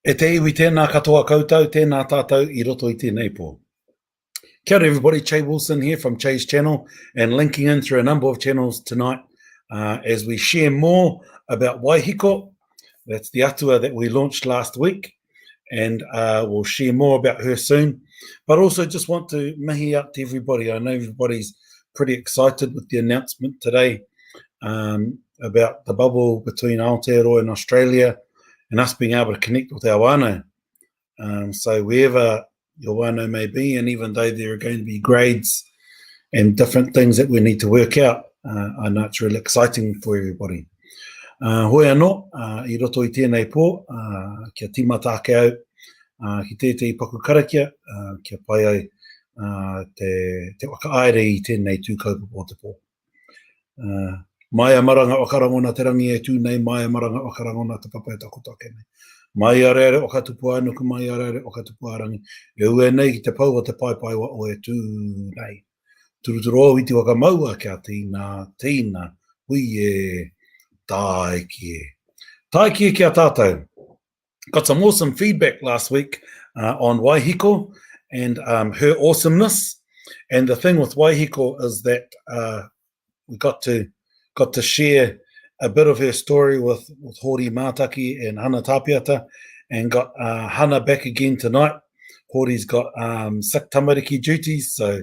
E te iwi tēnā katoa koutou, tēnā tātou I roto I tēnei pō. Kia ora everybody, Che Wilson here from Che's channel and linking in through a number of channels tonight as we share more about Waiheke. That's the Atua that we launched last week, and we'll share more about her soon. But also just want to mihi up to everybody. I know everybody's pretty excited with the announcement today about the bubble between Aotearoa and Australia and us being able to connect with our whānau. So wherever your whānau may be, and even though there are going to be grades and different things that we need to work out, I know it's really exciting for everybody. Hoi anō, I roto I tēnei pō, kia tīmata ake au, ki tētei paku karakia, kia pai ai te whakaaere I tēnei tūkaupapa o te pō. Mai a maranga o karangona te rangi e tūnei, mai a maranga o karangona te papa e takotake nei. Mai a reare o katupu anuku, mai a reare o katupu arangi. E ue nei ki te pau o te paipai wa o e tūnei. Turuturu o iti waka maua kia tīna, hui e taiki e. Taiki e kia tātou. Got some awesome feedback last week on Waiheke and her awesomeness. And the thing with Waiheke is that we got to share a bit of her story with Hori Mātaki and Hana Tapiata, and got Hana back again tonight. Hori's got sick tamariki duties, so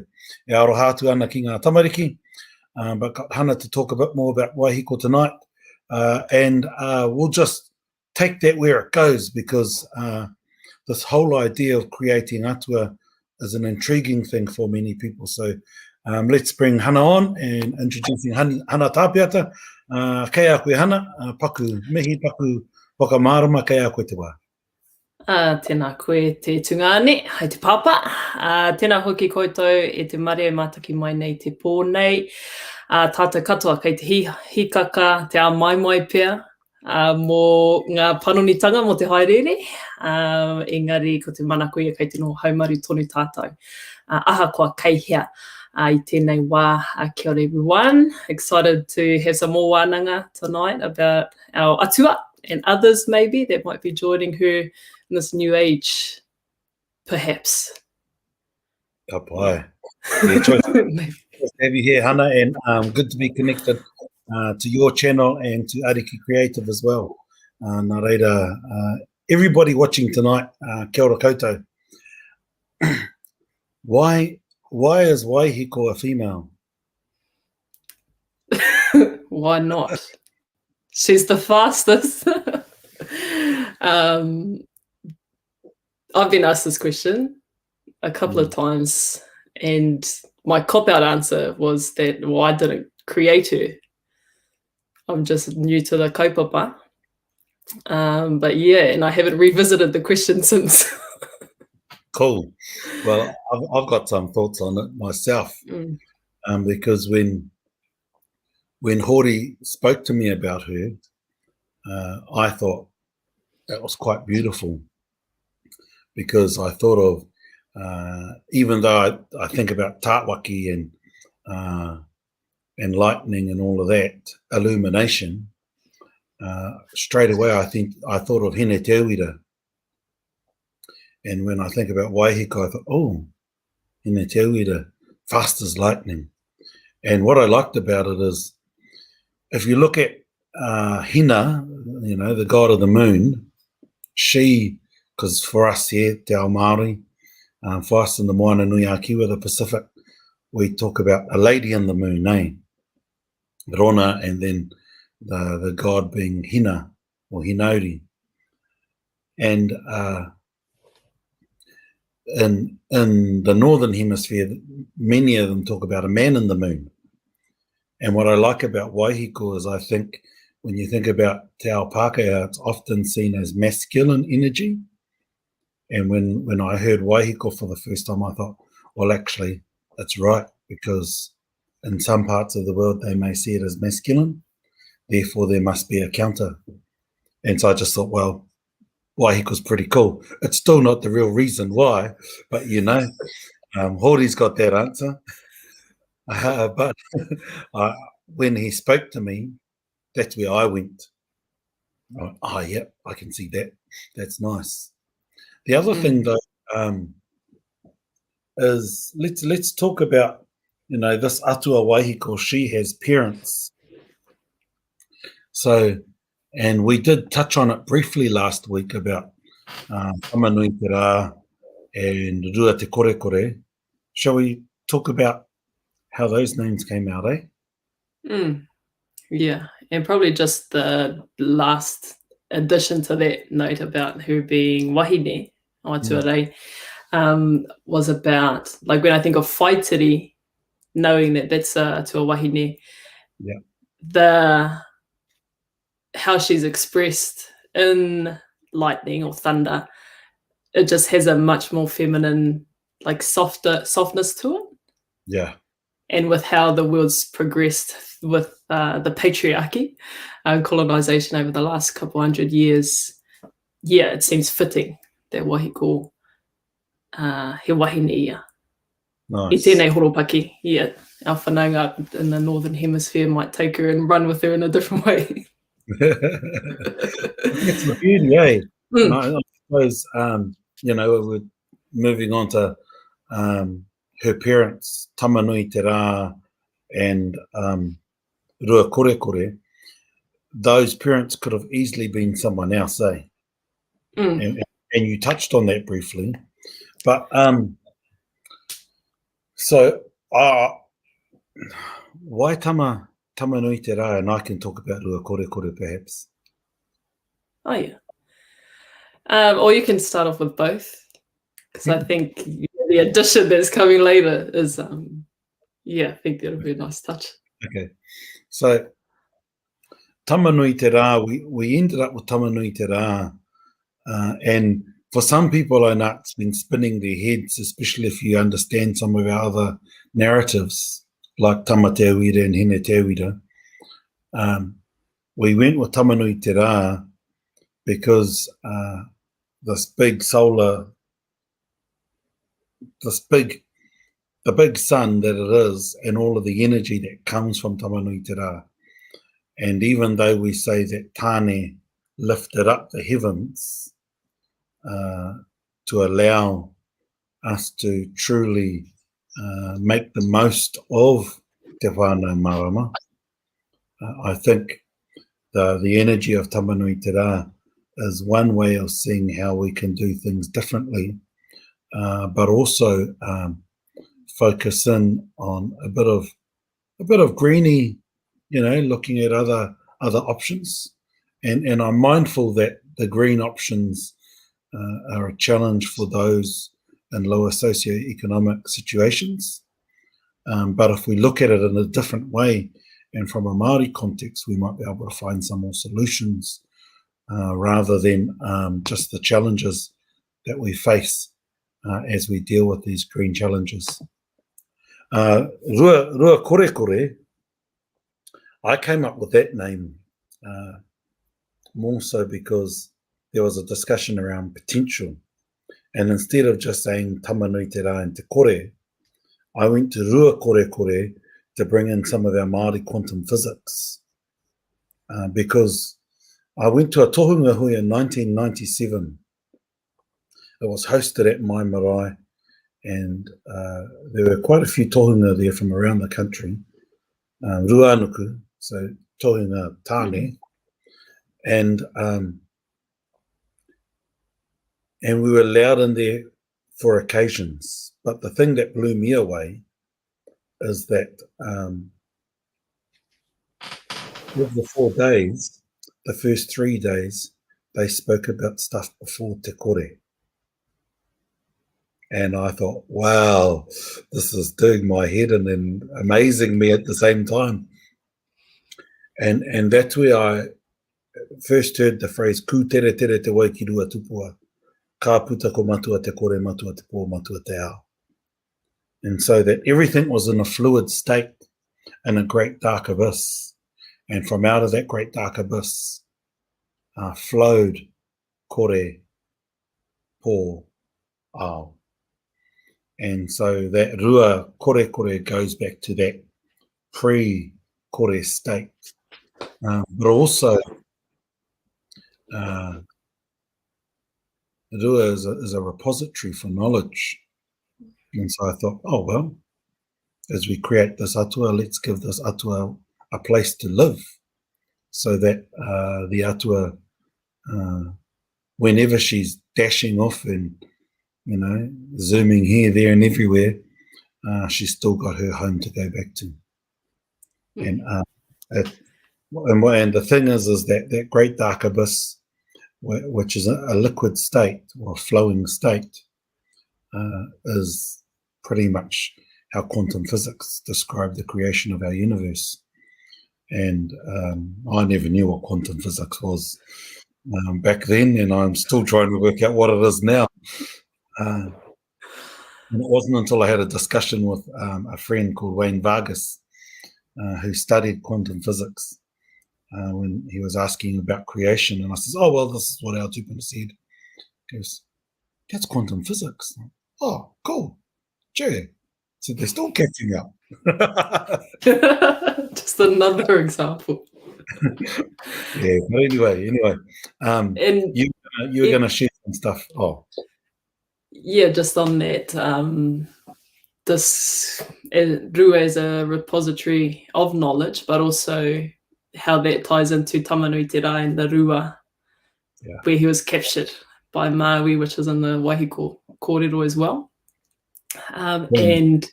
e arohātu ana ki ngā tamariki, but got Hana to talk a bit more about Waiheke tonight, and we'll just take that where it goes, because this whole idea of creating Atua is an intriguing thing for many people. So let's bring Hana on and introducing Hana Tapiata. Kei a koe Hana, paku mihi, paku whakamārama, kei a koe te wā. Tēnā koe te tungane, hai te papa. Tēnā hoki koutou e te mare mātaki mai nei te pō nei. Tātou katoa kei te hikaka, te a mai pia, mō ngā panonitanga mō te haerere. Engari ko te manakoia kei te no haumaru tonu tātou. Aha koa keihea. I tēnei wā, kia ora everyone. Excited to have some more wānanga tonight about our Atua and others maybe that might be joining her in this new age, perhaps. Ka pai. Yeah, choice to have you here, Hana, and good to be connected to your channel and to Ariki Creative as well. Nā reira, everybody watching tonight, kia ora koutou. Why is Waiheke a female? Why not? She's the fastest. I've been asked this question a couple of times, and my cop-out answer was that, well, I didn't create her. I'm just new to the kaupapa. But yeah, and I haven't revisited the question since. Cool. Well, I've got some thoughts on it myself, because when Hori spoke to me about her, I thought that was quite beautiful, because I thought of, even though I think about tāwaki and lightning and all of that, illumination, straight away I thought of Hine Te Uira. And when I think about Waiheke, I thought, oh, Hine Te Uira, fast as lightning. And what I liked about it is, if you look at Hina, you know, the god of the moon, she, because for us here, Te Ao Māori, for us in the Moana Nui a Kiwa, the Pacific, we talk about a lady in the moon, eh? Rona, and then the god being Hina, or Hinauri. And in the northern hemisphere, many of them talk about a man in the moon. And what I like about Waiheke is, I think when you think about Te Ao Pākehā, it's often seen as masculine energy. And when I heard Waiheke for the first time, I thought, well, actually, that's right, because in some parts of the world, they may see it as masculine. Therefore, there must be a counter. And so I just thought, well, Waiheke's pretty cool. It's still not the real reason why, but you know, Hori's got that answer. But when he spoke to me, that's where I went. Oh, yeah, I can see that. That's nice. The other thing, though, is let's talk about, this Atua Waiheke. She has parents. So, and we did touch on it briefly last week about Tamanui te rā and Rua te kore kore. Shall we talk about how those names came out, eh? Yeah, and probably just the last addition to that note about her being wahine, Atua was about, like, when I think of Fighteri, knowing that that's Atua wahine, Yeah. how she's expressed in lightning or thunder, it just has a much more feminine, like softness to it. Yeah. And with how the world's progressed with the patriarchy and colonization over the last couple hundred years, it seems fitting that wahiko he wahine ia. Nice. I tēnei horopaki, our whanaunga in the Northern Hemisphere might take her and run with her in a different way. It's the beauty, eh? And I suppose, we're moving on to her parents, Tamanui te rā and Rua kore kore. Those parents could have easily been someone else, eh? And you touched on that briefly. But so why Tamanui te rā? And I can talk about Rua kore kore perhaps. Oh, yeah. Or you can start off with both, because I think the addition that's coming later is, I think that'll be a nice touch. Okay. So Tamanui te rā, we ended up with Tamanui te rā. And for some people, I know it's been spinning their heads, especially if you understand some of our other narratives, like Tama Te Awira and Hene Te Awira. We went with Tamanui te rā because this big solar, the big sun that it is, and all of the energy that comes from Tamanui te rā. And even though we say that Tāne lifted up the heavens to allow us to truly make the most of te whānau marama, I think the energy of Tamanui te rā is one way of seeing how we can do things differently, but also focus in on a bit of greeny, looking at other options, and I'm mindful that the green options are a challenge for those in lower socioeconomic situations. But if we look at it in a different way and from a Māori context, we might be able to find some more solutions rather than just the challenges that we face as we deal with these green challenges. Rua kore kore, I came up with that name more so because there was a discussion around potential. And instead of just saying Tamanui te rā and te kore, I went to Rua kore kore to bring in some of our Māori quantum physics. Because I went to a tohunga hui in 1997. It was hosted at Mai Marae, and there were quite a few tohunga there from around the country. Ruanuku, so tohunga tāne. And we were allowed in there for occasions. But the thing that blew me away is that of the 4 days, the first 3 days, they spoke about stuff before te kore. And I thought, wow, this is doing my head in and amazing me at the same time. And that's where I first heard the phrase, ku tere tere te wai ki rua tupua, ka puta ko matua te kore, matua te pō, matua te ao. And so that everything was in a fluid state in a great dark abyss. And from out of that great dark abyss flowed kore, pō, ao. And so that rua kore kore goes back to that pre-kore state. But also Rua is a repository for knowledge. And so I thought, oh, well, as we create this atua, let's give this atua a place to live so that the atua, whenever she's dashing off and, zooming here, there and everywhere, she's still got her home to go back to. And the thing is that great dark abyss, which is a liquid state or flowing state, is pretty much how quantum physics described the creation of our universe. And I never knew what quantum physics was back then, and I'm still trying to work out what it is now. And it wasn't until I had a discussion with a friend called Wayne Vargas, who studied quantum physics, when he was asking about creation. And I says, oh, well, this is what our Tupuna said. He goes, that's quantum physics. Oh, cool. Gee. So they're still catching up. Just another example. Yeah, but anyway. And you were going to share some stuff. Oh. Yeah, just on that. This Rua is a repository of knowledge, but also how that ties into Tamanui Te Rā and the Rua, where he was captured by Maui, which is in the Waiheke kōrero as well. And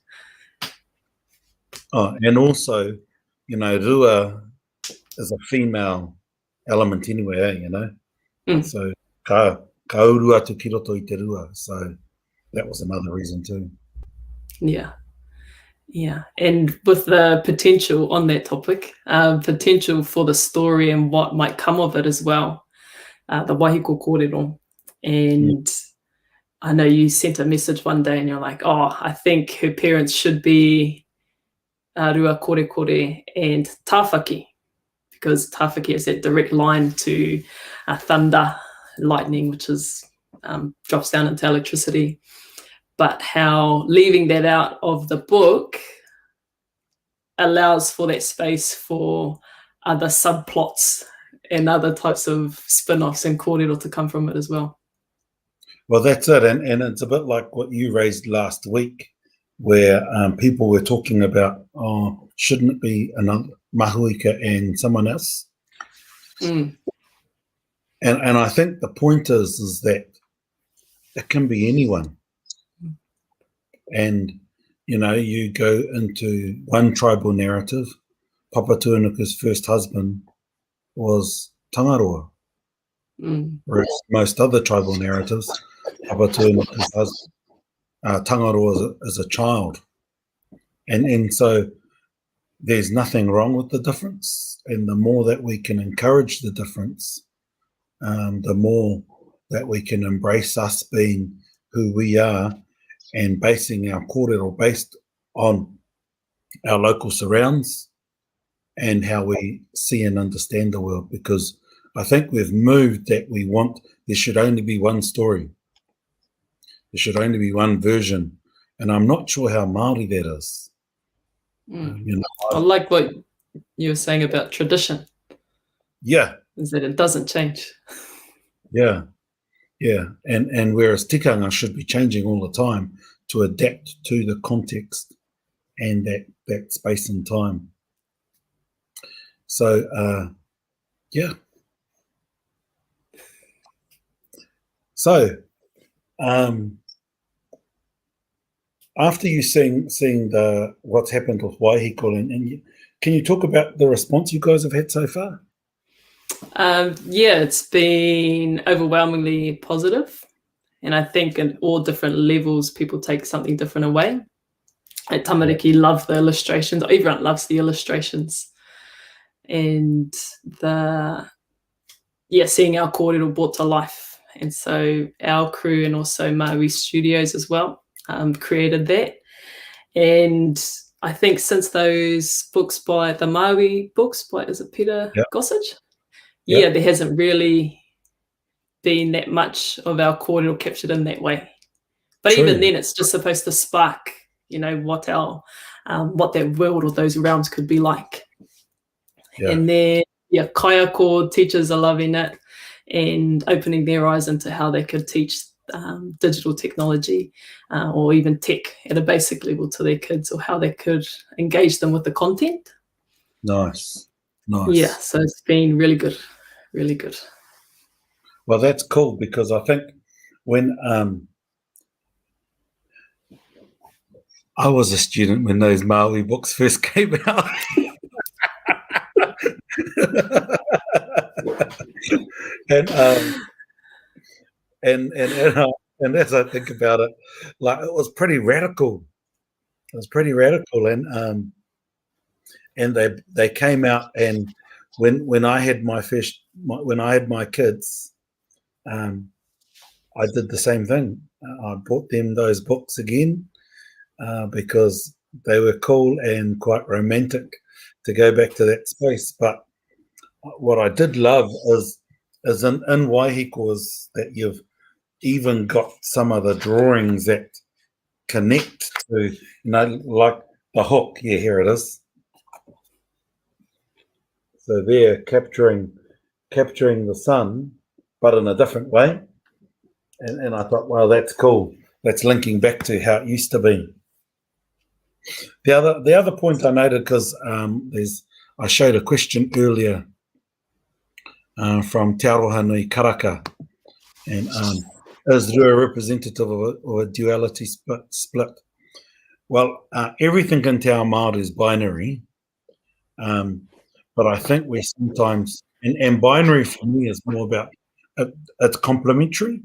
also, Rua is a female element anyway, So ka urua tu ki roto I te Rua. So that was another reason too. Yeah. And with the potential on that topic, potential for the story and what might come of it as well, the Waiheke kōrero. And I know you sent a message one day and you're like, oh, I think her parents should be Rua Kore Kore and Tāwhaki, because Tāwhaki is that direct line to thunder, lightning, which is drops down into electricity. But how leaving that out of the book allows for that space for other subplots and other types of spin-offs and kōrero to come from it as well. Well, that's it. And it's a bit like what you raised last week, where people were talking about, shouldn't it be another Mahuika and someone else? And I think the point is that it can be anyone. And, you go into one tribal narrative. Papa Tuanuka's first husband was Tangaroa. Whereas most other tribal narratives, Papa Tuanuka's husband, Tangaroa is a child. And so there's nothing wrong with the difference. And the more that we can encourage the difference, the more that we can embrace us being who we are and basing our kōrero based on our local surrounds and how we see and understand the world. Because I think we've moved that we want, there should only be one story. There should only be one version. And I'm not sure how Māori that is. I like what you were saying about tradition. Yeah. Is that it doesn't change. Yeah. And whereas tikanga should be changing all the time to adapt to the context and that space and time. So, yeah. So, after you seeing the what's happened with Waiheke, and can you talk about the response you guys have had so far? It's been overwhelmingly positive, and I think at all different levels people take something different away. At Tamariki love the illustrations. Everyone loves the illustrations, and seeing our kōrero brought to life. And so our crew and also Maui Studios as well created that. And I think since those books by the Maui books by, is it Peter Gossage? There hasn't really been that much of our kōrero captured in that way. But even then, it's just supposed to spark, what that world or those realms could be like. And then, kaiako teachers are loving it. and opening their eyes into how they could teach digital technology or even tech at a basic level to their kids, or how they could engage them with the content. Nice. Yeah, so it's been really good, really good. Well, that's cool, because I think when I was a student when those Maui books first came out. and as I think about it, like, it was pretty radical. It was pretty radical, and they came out, and when I had my kids, I did the same thing. I bought them those books again because they were cool and quite romantic to go back to that space. But what I did love is in Waiheke was that you've even got some of the drawings that connect to, like the hook. Yeah, here it is. So they're capturing the sun, but in a different way. And I thought, wow, that's cool. That's linking back to how it used to be. The other point I noted, because I showed a question earlier from Te Aroha Nui Karaka, and is Rua representative of a duality split? Well, everything in Te Ao Māori is binary, but I think we sometimes, and binary for me is more about it's complementary.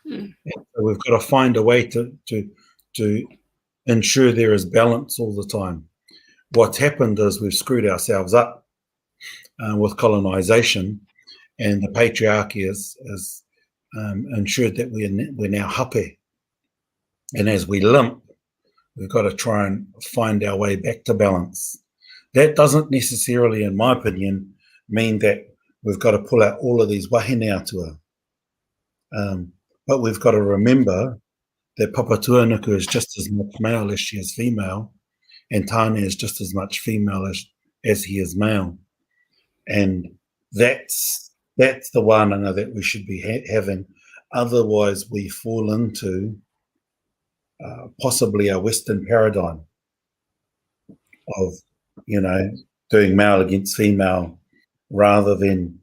So we've got to find a way to ensure there is balance all the time. What's happened is we've screwed ourselves up with colonisation, and the patriarchy has ensured that we're now hape. And as we limp, we've got to try and find our way back to balance. That doesn't necessarily, in my opinion, mean that we've got to pull out all of these wahine atua. But we've got to remember that Papa Tuanuku is just as much male as she is female, and Tāne is just as much female as he is male. And that's the wānanga that we should be having. Otherwise, we fall into possibly a Western paradigm of, doing male against female, rather than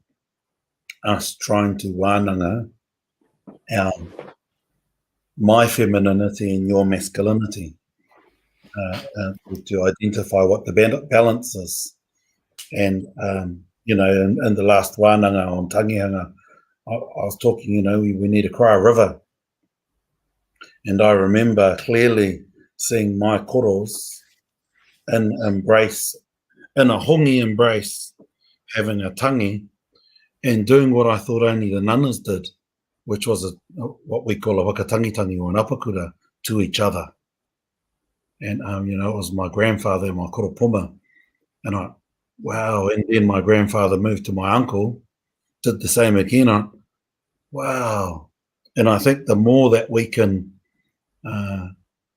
us trying to wānanga my femininity and your masculinity to identify what the balance is. And, in the last wānanga on Tangihanga, I was talking, we need to cry a river. And I remember clearly seeing my koros in a hongi embrace, having a tangi, and doing what I thought only the nanas did, which was what we call a wakatangitangi, or an apakura, to each other. And, it was my grandfather and my koropuma. And wow. And then my grandfather moved to my uncle, did the same again. Wow. And I think the more that we can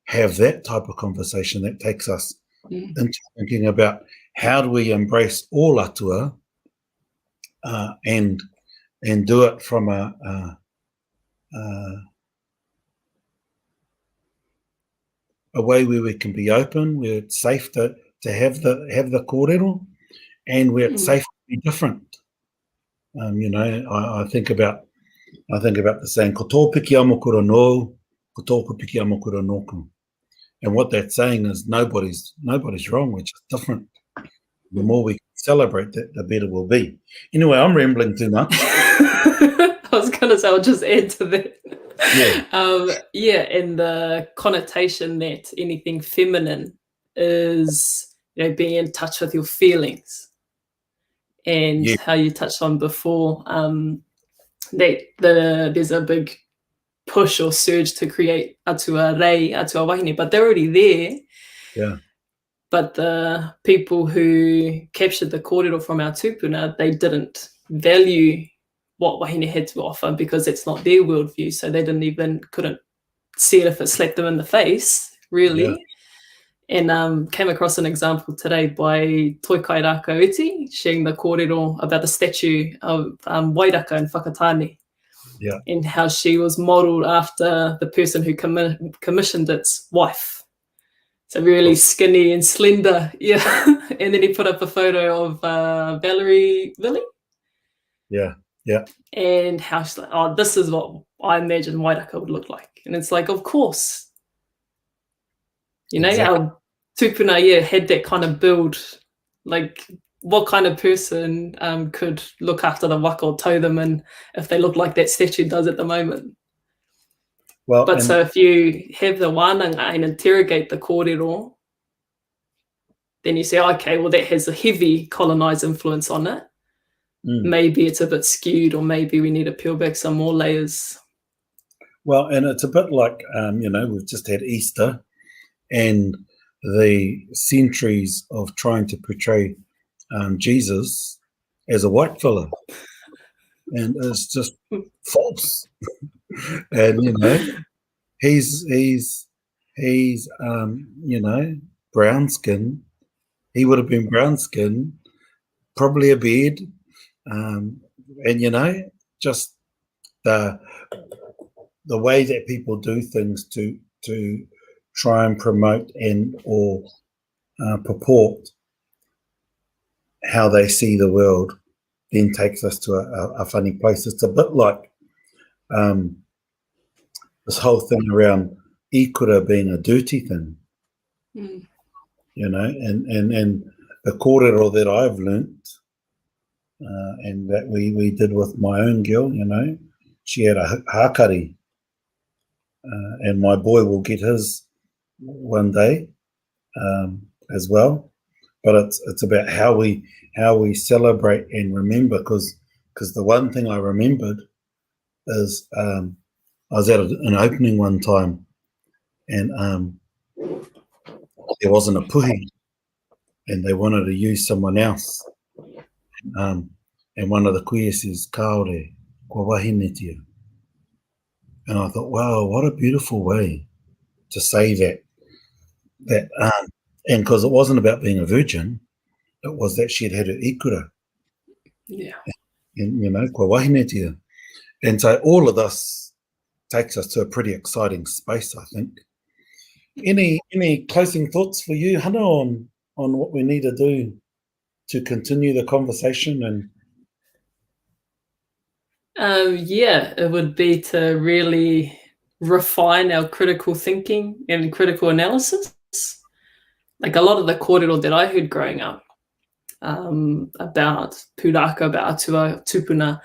have that type of conversation, that takes us into thinking about how do we embrace all atua and do it from a way where we can be open, where it's safe to have the kōrero, and where it's safe to be different. I think about the saying, ko tō piki amokura nō, ko tōku piki amokura nōku. And what that's saying is nobody's wrong, we're just different. The more we celebrate that, the better we'll be. Anyway, I'm rambling too much. I was going to say, I'll just add to that. And the connotation that anything feminine is, being in touch with your feelings, and how you touched on before, that there's a big push or surge to create atua rei, atua wahine, but they're already there. Yeah. But the people who captured the kōrero from our tupuna, they didn't value what wahine had to offer, because it's not their worldview. So they couldn't see it if it slapped them in the face, really. And came across an example today by Toikai Rako Iti, sharing the kōrero about the statue of Waiheke in Whakatane, Yeah. and how she was modelled after the person who commissioned its wife. So really skinny and slender, yeah. And then he put up a photo of Valerie Villi. Yeah, yeah. And how she's like, oh, this is what I imagine Waiheke would look like. And it's like, of course. You know, Exactly. our tupuna, had that kind of build. Like, what kind of person could look after the waka or tow them in if they look like that statue does at the moment? Well, but so if you have the wānanga and interrogate the kōrero, then you say, okay, well, that has a heavy colonised influence on it. Maybe it's a bit skewed, or maybe we need to peel back some more layers. Well, and it's a bit like, we've just had Easter, and the centuries of trying to portray Jesus as a white fella, and it's just false. And he's brown skin. He would have been brown skin, probably a beard, and just the way that people do things to try and promote or purport how they see the world, then takes us to a funny place. It's a bit like this whole thing around ikura being a dirty thing, and the kōrero that I've learnt, and that we did with my own girl, she had a hākari, and my boy will get his one day as well. But it's about how we celebrate and remember, because the one thing I remembered is I was at an opening one time, and there wasn't a puhi, and they wanted to use someone else, and one of the kuia says, "Kaore, kua wahinetia." And I thought, wow, what a beautiful way to say that, and because it wasn't about being a virgin, it was that she had had her ikura. Yeah. And, kua wahinetia. And so all of this takes us to a pretty exciting space, I think. Any closing thoughts for you, Hana, on what we need to do to continue the conversation? It would be to really refine our critical thinking and critical analysis. Like a lot of the kōrero that I heard growing up about pūrākau, about Atua, tupuna,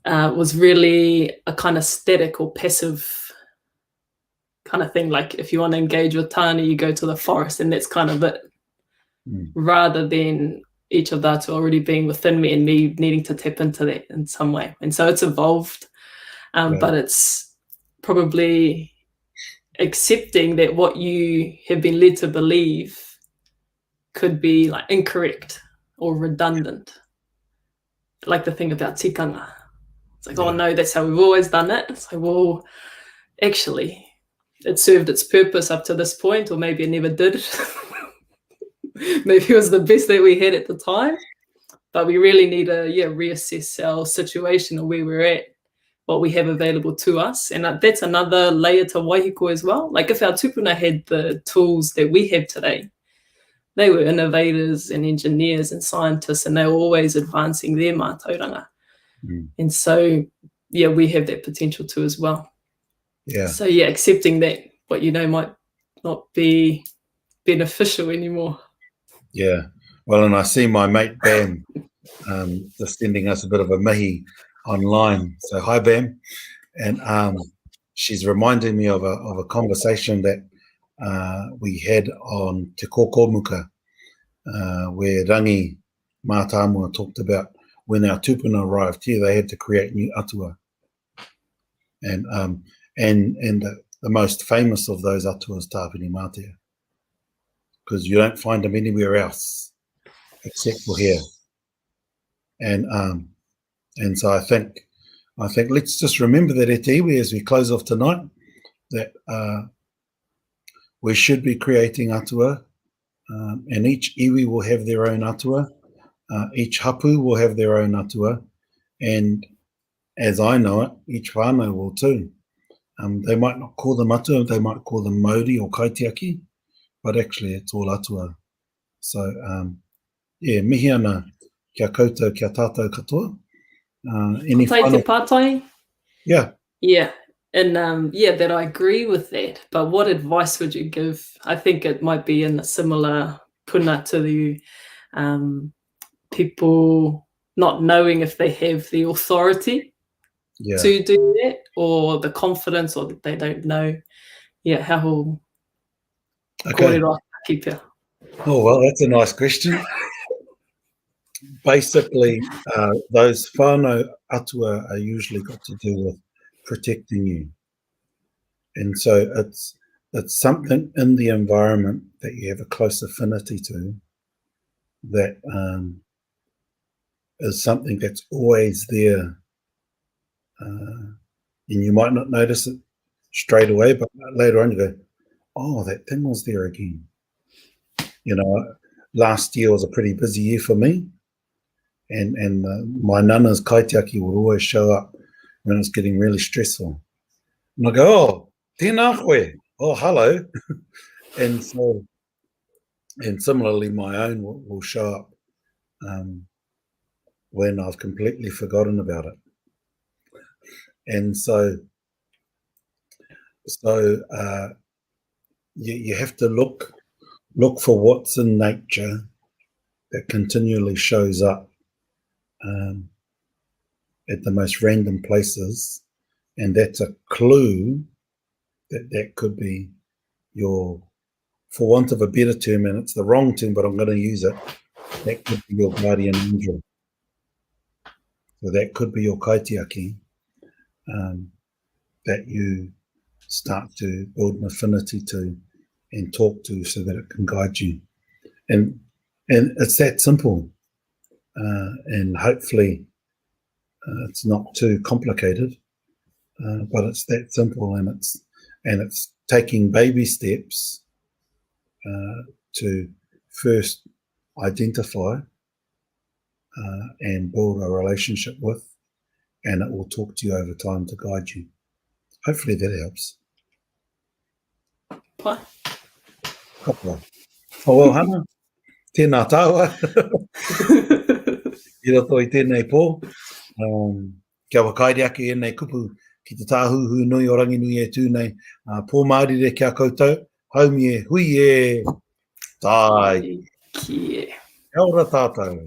was really a kind of static or passive kind of thing. Like if you want to engage with tāne, you go to the forest and that's kind of it. Rather than each of that already being within me and me needing to tap into that in some way. And so it's evolved, but it's probably accepting that what you have been led to believe could be like incorrect or redundant. Like the thing about tikanga. It's like, oh no, that's how we've always done it. It's like, well, actually, it served its purpose up to this point, or maybe it never did. Maybe it was the best that we had at the time, but we really need to reassess our situation and where we're at, what we have available to us. And that's another layer to Waiheke as well. Like if our tupuna had the tools that we have today, they were innovators and engineers and scientists, and they were always advancing their mātauranga. And so, we have that potential too as well. Yeah. So, accepting that what might not be beneficial anymore. Yeah. Well, and I see my mate Bam just sending us a bit of a mihi online. So hi Bam, and she's reminding me of a conversation that we had on Te Kokomuka, where Rangi Mātāmua talked about when our tupuna arrived here, they had to create new atua, and the most famous of those atua is Tāpini Mātea, because you don't find them anywhere else except for here. And so I think let's just remember that at iwi as we close off tonight, that we should be creating atua, and each iwi will have their own atua. Each hapu will have their own atua, and as I know it, each whānau will too. They might not call them atua, they might call them mauri or kaitiaki, but actually it's all atua. So, mihi ana kia koutou, kia tātou katoa. Any final... Pātai? Yeah. Yeah. And that I agree with that. But what advice would you give? I think it might be in a similar puna to the people not knowing if they have the authority to do that, or the confidence, or that they don't know. Yeah, how kōrero kipia. Oh, well, that's a nice question. Basically, those whānau atua are usually got to do with protecting you. And so it's something in the environment that you have a close affinity to that is something that's always there. And you might not notice it straight away, but later on you go, oh, that thing was there again. You know, last year was a pretty busy year for me. And my nana's kaitiaki would always show up when it was getting really stressful. And I go, oh, tēnā koe. Oh, hello. And similarly, my own will show up when I've completely forgotten about it. And so you have to look for what's in nature that continually shows up at the most random places, and that's a clue that could be your, for want of a better term, and it's the wrong term, but I'm going to use it, that could be your guardian angel. So that could be your kaitiaki that you start to build an affinity to and talk to so that it can guide you. And it's that simple. And hopefully it's not too complicated, but it's that simple, and it's taking baby steps to first identify and build a relationship with, and it will talk to you over time to guide you. Hopefully that helps. Pai. Oh, well, Hana, tēnā tāua. I roto I tēnei pō. Kia wakaere ake e nei kupu ki te tāhuhu nui o rangi nui e tūnei. Pō Māori re kia koutou. Haumi e hui e tai. Kia. Kia ora tātou.